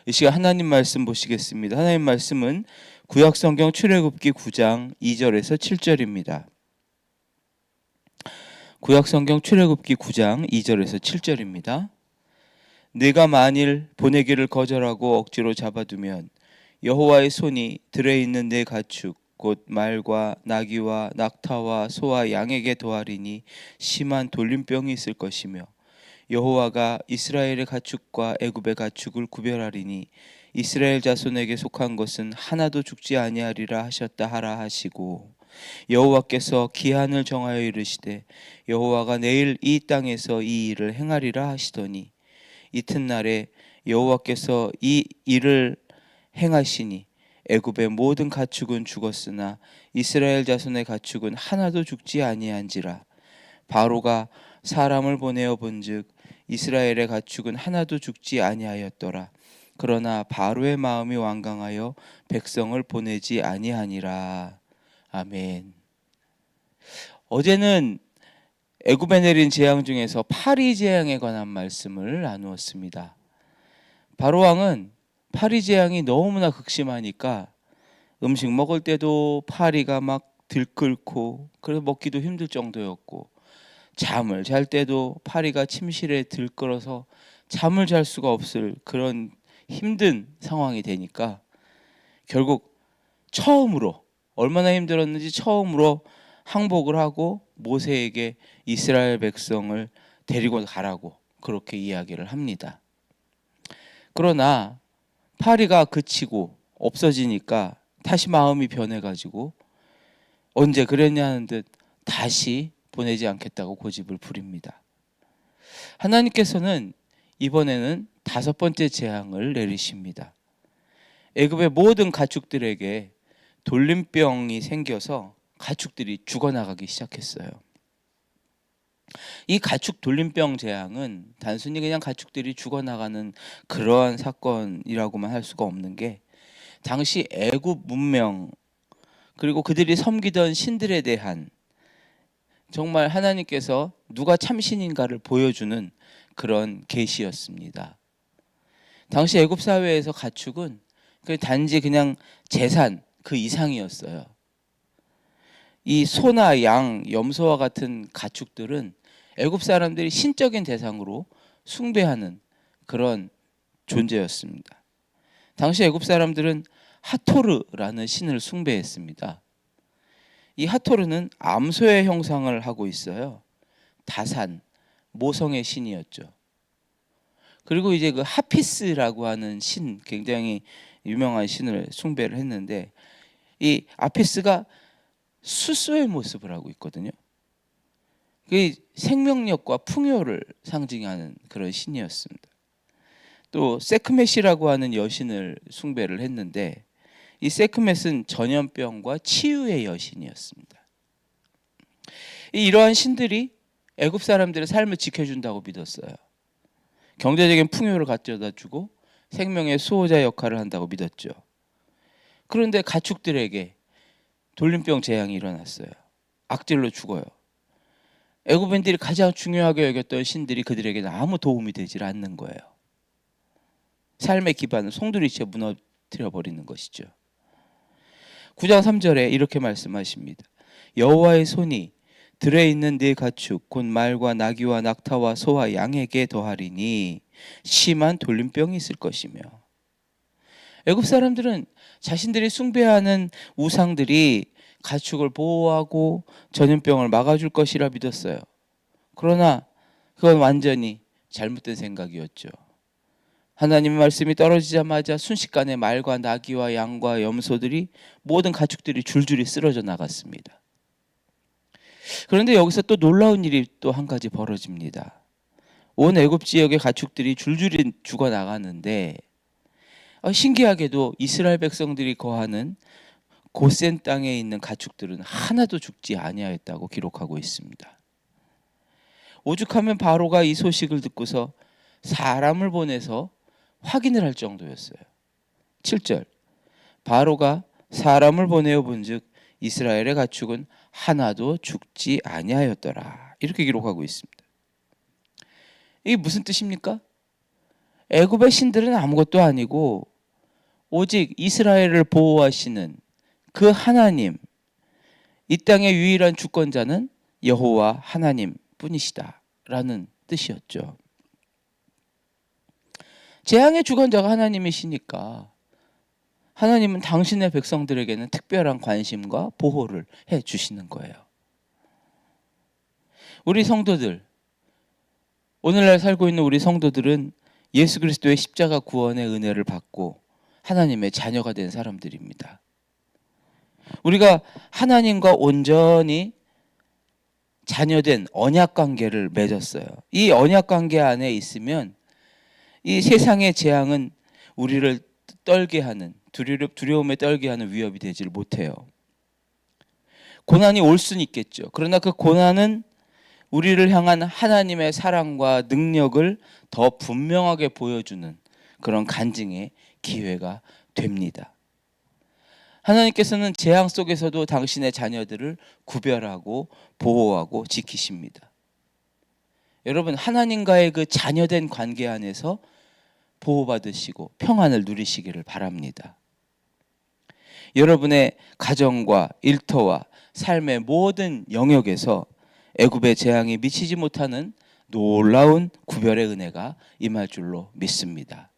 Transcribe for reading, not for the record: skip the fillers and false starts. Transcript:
이 시간 하나님 말씀 보시겠습니다. 하나님 말씀은 구약성경 출애굽기 9장 2절에서 7절입니다. 구약성경 출애굽기 9장 2절에서 7절입니다. 네가 만일 보내기를 거절하고 억지로 잡아두면 여호와의 손이 들에 있는 네 가축 곧 말과 나귀와 낙타와 소와 양에게 도하리니 심한 돌림병이 있을 것이며 여호와가 이스라엘의 가축과 애굽의 가축을 구별하리니 이스라엘 자손에게 속한 것은 하나도 죽지 아니하리라 하셨다 하라 하시고 여호와께서 기한을 정하여 이르시되 여호와가 내일 이 땅에서 이 일을 행하리라 하시더니 이튿날에 여호와께서 이 일을 행하시니 애굽의 모든 가축은 죽었으나 이스라엘 자손의 가축은 하나도 죽지 아니한지라. 바로가 사람을 보내어 본즉 이스라엘의 가축은 하나도 죽지 아니하였더라. 그러나 바로의 마음이 완강하여 백성을 보내지 아니하니라. 아멘. 어제는 애굽에 내린 재앙 중에서 파리 재앙에 관한 말씀을 나누었습니다. 바로 왕은 파리 재앙이 너무나 극심하니까 음식 먹을 때도 파리가 막 들끓고 그래서 먹기도 힘들 정도였고, 잠을 잘 때도 파리가 침실에 들끓어서 잠을 잘 수가 없을 그런 힘든 상황이 되니까 결국 처음으로, 얼마나 힘들었는지 처음으로 항복을 하고 모세에게 이스라엘 백성을 데리고 가라고 그렇게 이야기를 합니다. 그러나 파리가 그치고 없어지니까 다시 마음이 변해가지고 언제 그랬냐는 듯 다시 보내지 않겠다고 고집을 부립니다. 하나님께서는 이번에는 5번째 재앙을 내리십니다. 애굽의 모든 가축들에게 돌림병이 생겨서 가축들이 죽어나가기 시작했어요. 이 가축 돌림병 재앙은 단순히 그냥 가축들이 죽어나가는 그러한 사건이라고만 할 수가 없는 게, 당시 애굽 문명 그리고 그들이 섬기던 신들에 대한 정말 하나님께서 누가 참신인가를 보여주는 그런 계시였습니다. 당시 애굽 사회에서 가축은 단지 그냥 재산 그 이상이었어요. 이 소나 양, 염소와 같은 가축들은 애굽 사람들이 신적인 대상으로 숭배하는 그런 존재였습니다. 당시 애굽 사람들은 하토르라는 신을 숭배했습니다. 이 하토르는 암소의 형상을 하고 있어요. 다산, 모성의 신이었죠. 그리고 이제 그 하피스라고 하는 신, 굉장히 유명한 신을 숭배를 했는데, 이 아피스가 수소의 모습을 하고 있거든요. 그 생명력과 풍요를 상징하는 그런 신이었습니다. 또 세크멧이라고 하는 여신을 숭배를 했는데, 이 세크멧은 전염병과 치유의 여신이었습니다. 이러한 신들이 애굽 사람들의 삶을 지켜준다고 믿었어요. 경제적인 풍요를 가져다 주고 생명의 수호자 역할을 한다고 믿었죠. 그런데 가축들에게 돌림병 재앙이 일어났어요. 악질로 죽어요. 애굽인들이 가장 중요하게 여겼던 신들이 그들에게 아무 도움이 되질 않는 거예요. 삶의 기반을 송두리째 무너뜨려 버리는 것이죠. 9장 3절에 이렇게 말씀하십니다. 여호와의 손이 들에 있는 네 가축 곧 말과 나귀와 낙타와 소와 양에게 더하리니 심한 돌림병이 있을 것이며. 애굽 사람들은 자신들이 숭배하는 우상들이 가축을 보호하고 전염병을 막아줄 것이라 믿었어요. 그러나 그건 완전히 잘못된 생각이었죠. 하나님의 말씀이 떨어지자마자 순식간에 말과 나귀와 양과 염소들이, 모든 가축들이 줄줄이 쓰러져 나갔습니다. 그런데 여기서 또 놀라운 일이 또 한 가지 벌어집니다. 온 애굽 지역의 가축들이 줄줄이 죽어나가는데 신기하게도 이스라엘 백성들이 거하는 고센 땅에 있는 가축들은 하나도 죽지 아니하였다고 기록하고 있습니다. 오죽하면 바로가 이 소식을 듣고서 사람을 보내서 확인을 할 정도였어요. 7절, 바로가 사람을 보내어 본즉 이스라엘의 가축은 하나도 죽지 아니하였더라. 이렇게 기록하고 있습니다. 이게 무슨 뜻입니까? 애굽의 신들은 아무것도 아니고 오직 이스라엘을 보호하시는 그 하나님, 이 땅의 유일한 주권자는 여호와 하나님 뿐이시다라는 뜻이었죠. 재앙의 주권자가 하나님이시니까 하나님은 당신의 백성들에게는 특별한 관심과 보호를 해 주시는 거예요. 우리 성도들, 오늘날 살고 있는 우리 성도들은 예수 그리스도의 십자가 구원의 은혜를 받고 하나님의 자녀가 된 사람들입니다. 우리가 하나님과 온전히 자녀된 언약 관계를 맺었어요. 이 언약 관계 안에 있으면 이 세상의 재앙은 우리를 떨게 하는, 두려움에 떨게 하는 위협이 되질 못해요. 고난이 올 수는 있겠죠. 그러나 그 고난은 우리를 향한 하나님의 사랑과 능력을 더 분명하게 보여주는 그런 간증의 기회가 됩니다. 하나님께서는 재앙 속에서도 당신의 자녀들을 구별하고 보호하고 지키십니다. 여러분, 하나님과의 그 자녀된 관계 안에서 보호받으시고 평안을 누리시기를 바랍니다. 여러분의 가정과 일터와 삶의 모든 영역에서 애굽의 재앙이 미치지 못하는 놀라운 구별의 은혜가 임할 줄로 믿습니다.